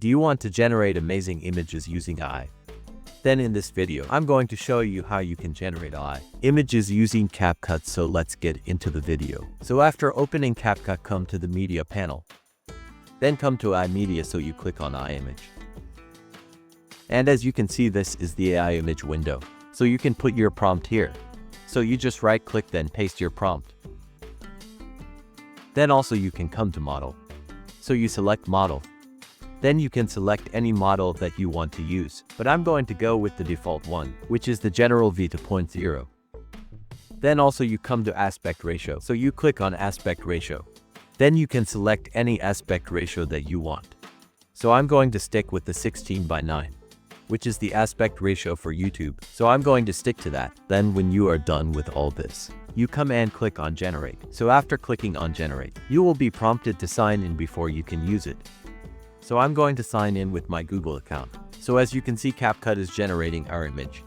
Do you want to generate amazing images using AI? Then in this video, I'm going to show you how you can generate AI images using CapCut, so let's get into the video. So after opening CapCut, come to the media panel. Then come to AI media, so you click on AI image. And as you can see, this is the AI image window. So you can put your prompt here. So you just right click, then paste your prompt. Then also you can come to model. So you select model. Then you can select any model that you want to use, but I'm going to go with the default one, which is the General V 2.0. Then also you come to aspect ratio, so you click on aspect ratio. Then you can select any aspect ratio that you want. So I'm going to stick with the 16:9, which is the aspect ratio for YouTube, so I'm going to stick to that. Then when you are done with all this, you come and click on generate. So after clicking on generate, you will be prompted to sign in before you can use it. So I'm going to sign in with my Google account. So as you can see, CapCut is generating our image.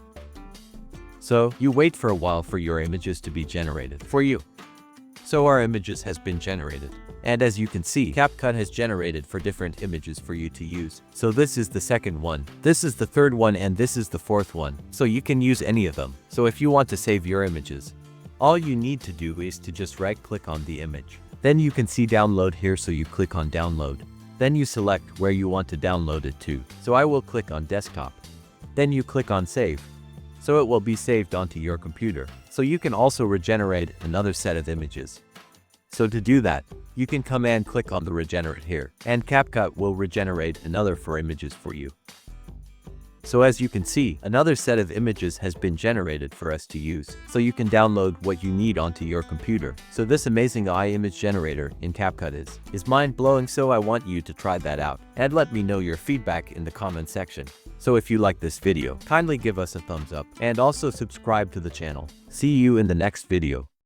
So you wait for a while for your images to be generated for you. So our images has been generated. And as you can see, CapCut has generated for different images for you to use. So this is the second one, this is the third one, and this is the fourth one. So you can use any of them. So if you want to save your images, all you need to do is to just right click on the image. Then you can see download here, so you click on download. Then you select where you want to download it to. So I will click on desktop. Then you click on save. So it will be saved onto your computer. So you can also regenerate another set of images. So to do that, you can come and click on the regenerate here, and CapCut will regenerate another 4 images for you. So as you can see, another set of images has been generated for us to use. So you can download what you need onto your computer. So this amazing AI image generator in CapCut is mind-blowing, so I want you to try that out. And let me know your feedback in the comment section. So if you like this video, kindly give us a thumbs up and also subscribe to the channel. See you in the next video.